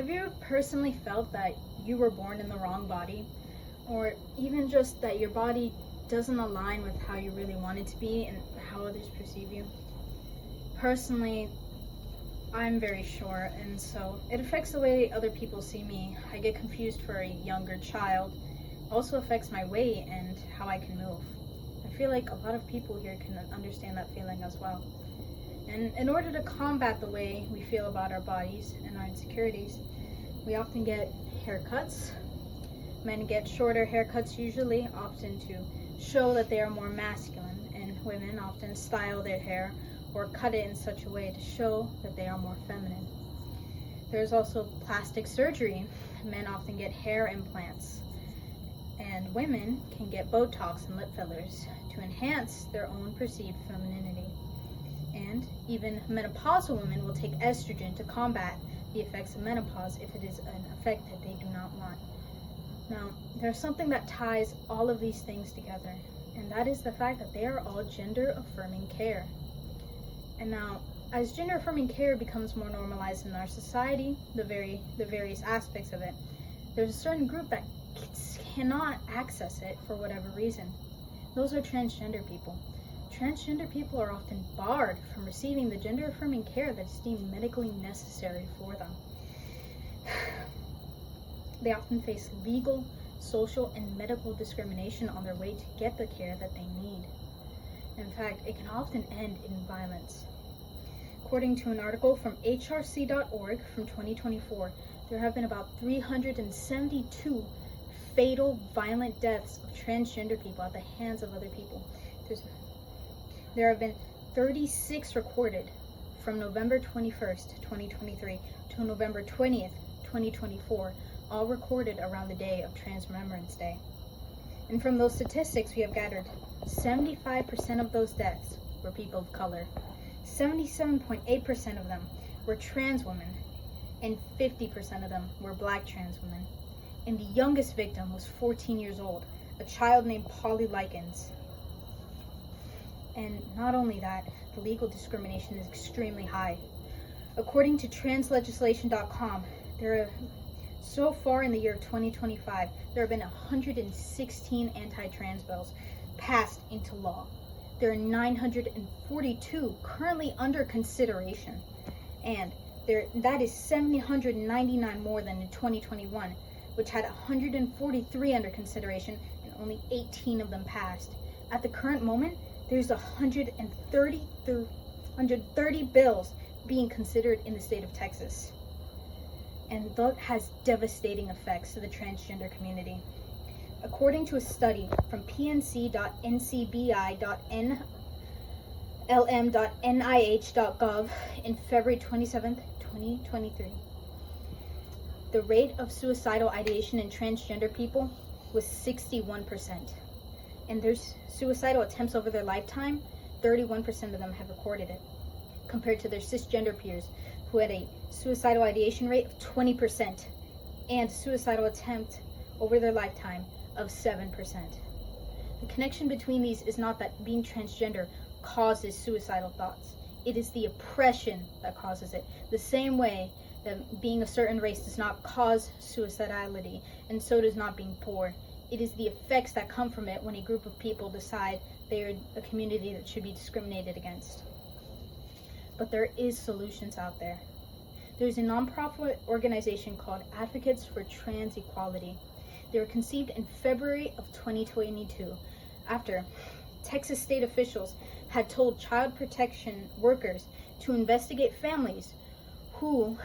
Have you personally felt that you were born in the wrong body? Or even just that your body doesn't align with how you really want it to be and how others perceive you? Personally, I'm very short, and so it affects the way other people see me. I get confused for a younger child. It also affects my weight and how I can move. I feel like a lot of people here can understand that feeling as well. And in order to combat the way we feel about our bodies and our insecurities, we often get haircuts. Men get shorter haircuts usually, often to show that they are more masculine, and women often style their hair or cut it in such a way to show that they are more feminine. There's also plastic surgery. Men often get hair implants, and women can get Botox and lip fillers to enhance their own perceived femininity. And even menopausal women will take estrogen to combat the effects of menopause if it is an effect that they do not want. Now, there's something that ties all of these things together, and that is the fact that they are all gender-affirming care. And now, as gender-affirming care becomes more normalized in our society, the various aspects of it, there's a certain group that cannot access it for whatever reason. Those are transgender people. Transgender people are often barred from receiving the gender-affirming care that is deemed medically necessary for them. They often face legal, social, and medical discrimination on their way to get the care that they need. In fact, it can often end in violence. According to an article from hrc.org from 2024, there have been about 372 fatal violent deaths of transgender people at the hands of other people. There have been 36 recorded from November 21st, 2023 to November 20th, 2024, all recorded around the day of Trans Remembrance Day. And from those statistics we have gathered, 75% of those deaths were people of color, 77.8% of them were trans women, and 50% of them were black trans women. And the youngest victim was 14 years old, a child named Polly Likens. And not only that, the legal discrimination is extremely high. According to translegislation.com, so far in the year 2025, there have been 116 anti-trans bills passed into law. There are 942 currently under consideration, and that is 799 more than in 2021, which had 143 under consideration and only 18 of them passed. At the current moment, there's 130 bills being considered in the state of Texas. And that has devastating effects to the transgender community. According to a study from pnc.ncbi.nlm.nih.gov in February 27th, 2023, the rate of suicidal ideation in transgender people was 61%. And their suicidal attempts over their lifetime, 31% of them have recorded it, compared to their cisgender peers who had a suicidal ideation rate of 20% and suicidal attempt over their lifetime of 7%. The connection between these is not that being transgender causes suicidal thoughts. It is the oppression that causes it. The same way that being a certain race does not cause suicidality, and so does not being poor. It is the effects that come from it when a group of people decide they are a community that should be discriminated against. But there is solutions out there. There's a nonprofit organization called Advocates for Trans Equality. They were conceived in February of 2022 after Texas state officials had told child protection workers to investigate families who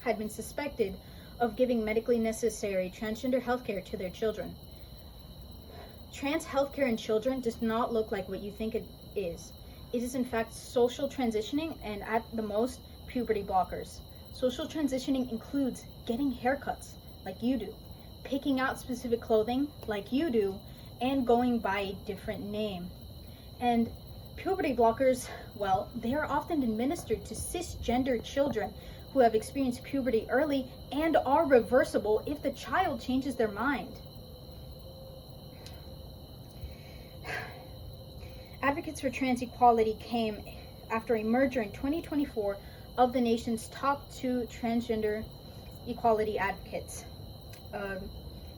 had been suspected of giving medically necessary transgender healthcare to their children. Trans healthcare in children does not look like what you think it is. It is in fact social transitioning and at the most puberty blockers. Social transitioning includes getting haircuts like you do, picking out specific clothing like you do, and going by a different name. And puberty blockers, well, they are often administered to cisgender children who have experienced puberty early and are reversible if the child changes their mind. Advocates for Trans Equality came after a merger in 2024 of the nation's top two transgender equality advocates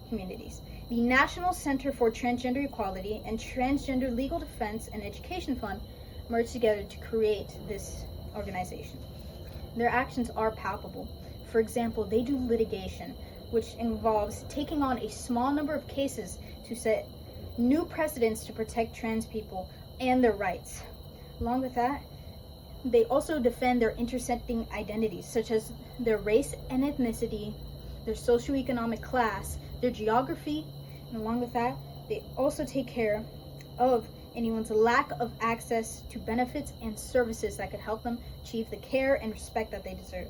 communities. The National Center for Transgender Equality and Transgender Legal Defense and Education Fund merged together to create this organization. Their actions are palpable. For example, they do litigation, which involves taking on a small number of cases to set new precedents to protect trans people and their rights. Along with that, they also defend their intersecting identities, such as their race and ethnicity, their socioeconomic class, their geography, and along with that, they also take care of anyone's lack of access to benefits and services that could help them achieve the care and respect that they deserve.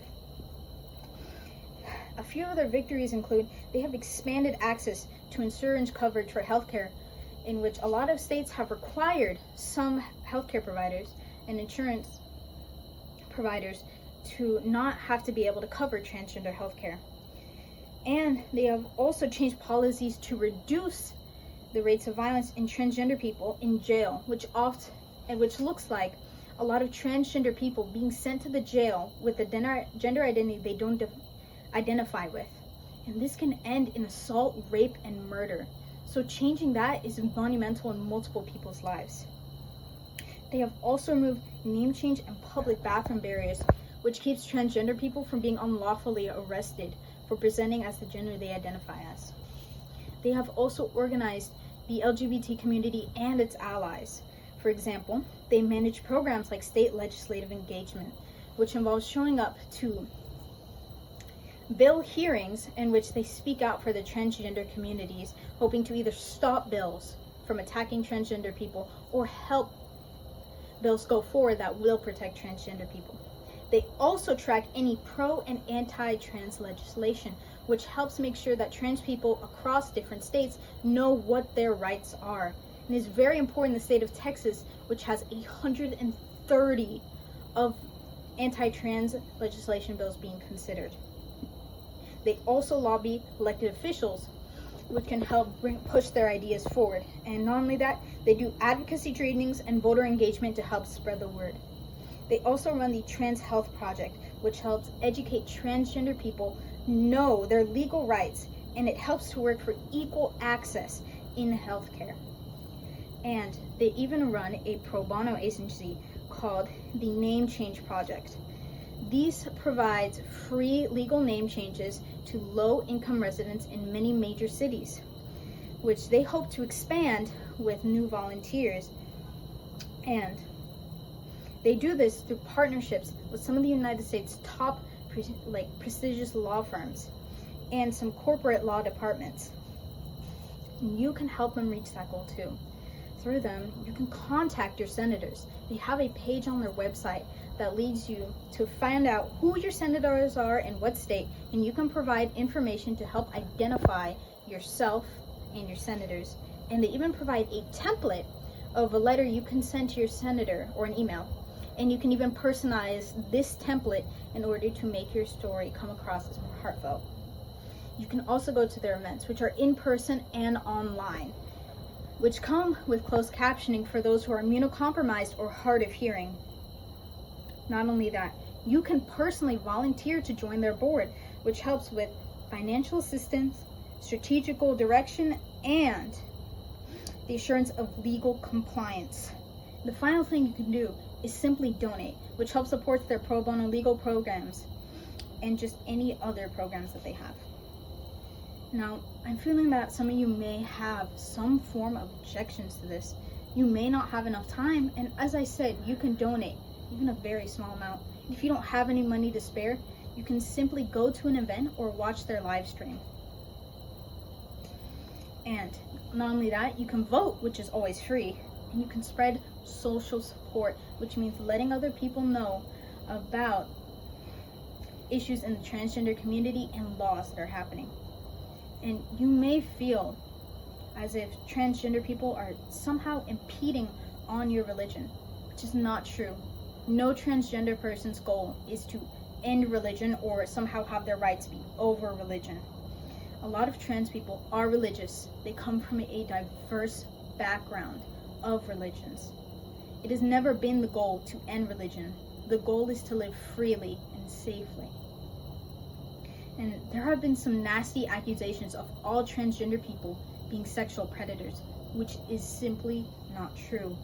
A few of their victories include they have expanded access to insurance coverage for healthcare, in which a lot of states have required some healthcare providers and insurance providers to not have to be able to cover transgender healthcare. And they have also changed policies to reduce the rates of violence in transgender people in jail, which looks like a lot of transgender people being sent to the jail with a gender identity they don't identify with. And this can end in assault, rape, and murder. So changing that is monumental in multiple people's lives. They have also removed name change and public bathroom barriers, which keeps transgender people from being unlawfully arrested for presenting as the gender they identify as. They have also organized the LGBT community and its allies. For example, they manage programs like state legislative engagement, which involves showing up to bill hearings in which they speak out for the transgender communities, hoping to either stop bills from attacking transgender people or help bills go forward that will protect transgender people. They also track any pro and anti-trans legislation, which helps make sure that trans people across different states know what their rights are. And is very important in the state of Texas, which has 130 of anti-trans legislation bills being considered. They also lobby elected officials, which can help push their ideas forward. And not only that, they do advocacy trainings and voter engagement to help spread the word. They also run the Trans Health Project, which helps educate transgender people know their legal rights, and it helps to work for equal access in healthcare. And they even run a pro bono agency called the Name Change Project. These provides free legal name changes to low-income residents in many major cities, which they hope to expand with new volunteers. And they do this through partnerships with some of the United States' top prestigious law firms and some corporate law departments. And you can help them reach that goal too. Through them, you can contact your senators. They have a page on their website that leads you to find out who your senators are and what state, and you can provide information to help identify yourself and your senators. And they even provide a template of a letter you can send to your senator or an email. And you can even personalize this template in order to make your story come across as more heartfelt. You can also go to their events, which are in person and online, which come with closed captioning for those who are immunocompromised or hard of hearing. Not only that, you can personally volunteer to join their board, which helps with financial assistance, strategical direction, and the assurance of legal compliance. The final thing you can do is simply donate, which helps support their pro bono legal programs and just any other programs that they have. Now, I'm feeling that some of you may have some form of objections to this. You may not have enough time, and as I said, you can donate, even a very small amount. If you don't have any money to spare, you can simply go to an event or watch their live stream. And not only that, you can vote, which is always free, and you can spread social support, which means letting other people know about issues in the transgender community and laws that are happening. And you may feel as if transgender people are somehow impeding on your religion, which is not true. No transgender person's goal is to end religion or somehow have their rights be over religion. A lot of trans people are religious. They come from a diverse background of religions. It has never been the goal to end religion. The goal is to live freely and safely. And there have been some nasty accusations of all transgender people being sexual predators, which is simply not true.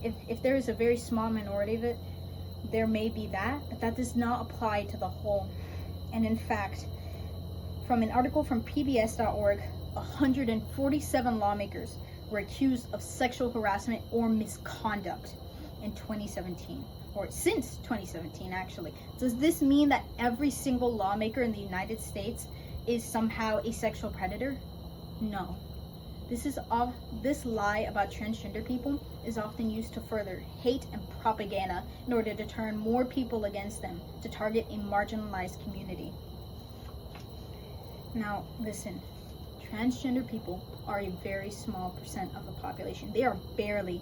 If there is a very small minority of it, there may be that, but that does not apply to the whole. And in fact, from an article from PBS.org, 147 lawmakers were accused of sexual harassment or misconduct in 2017, or since 2017 actually. Does this mean that every single lawmaker in the United States is somehow a sexual predator? No. This lie about transgender people is often used to further hate and propaganda in order to turn more people against them, to target a marginalized community. Now, listen, transgender people are a very small percent of the population. They are barely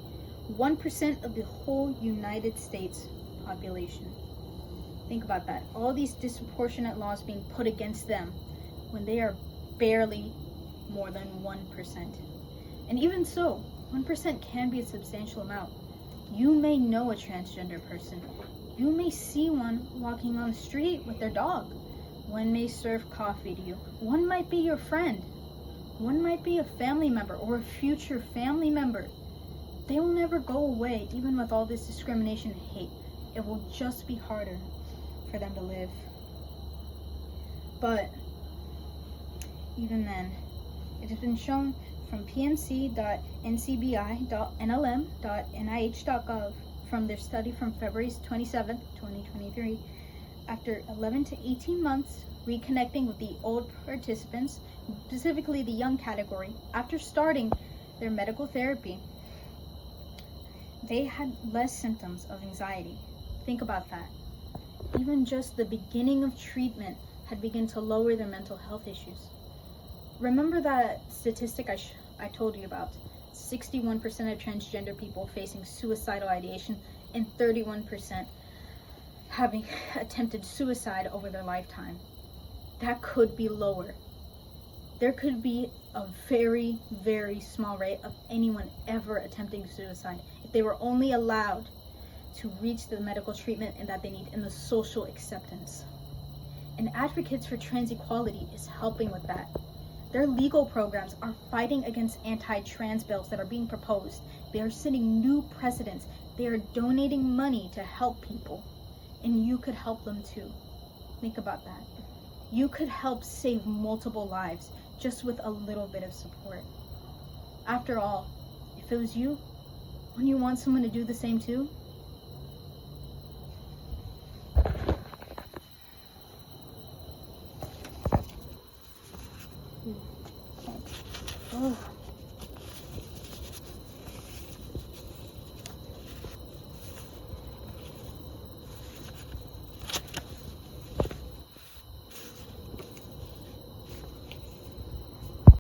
1% of the whole United States population. Think about that. All these disproportionate laws being put against them when they are barely more than 1%. And even so, 1% can be a substantial amount. You may know a transgender person. You may see one walking on the street with their dog. One may serve coffee to you. One might be your friend. One might be a family member or a future family member. They will never go away, even with all this discrimination and hate. It will just be harder for them to live. But even then, it has been shown from pmc.ncbi.nlm.nih.gov from their study from February 27, 2023, after 11 to 18 months reconnecting with the old participants, specifically the young category, after starting their medical therapy, they had less symptoms of anxiety. Think about that. Even just the beginning of treatment had begun to lower their mental health issues. Remember that statistic I told you about? 61% of transgender people facing suicidal ideation and 31% having attempted suicide over their lifetime. That could be lower. There could be a very, very small rate of anyone ever attempting suicide if they were only allowed to reach the medical treatment and that they need and the social acceptance. And Advocates for Trans Equality is helping with that. Their legal programs are fighting against anti-trans bills that are being proposed. They are setting new precedents. They are donating money to help people. And you could help them too. Think about that. You could help save multiple lives just with a little bit of support. After all, if it was you, wouldn't you want someone to do the same too?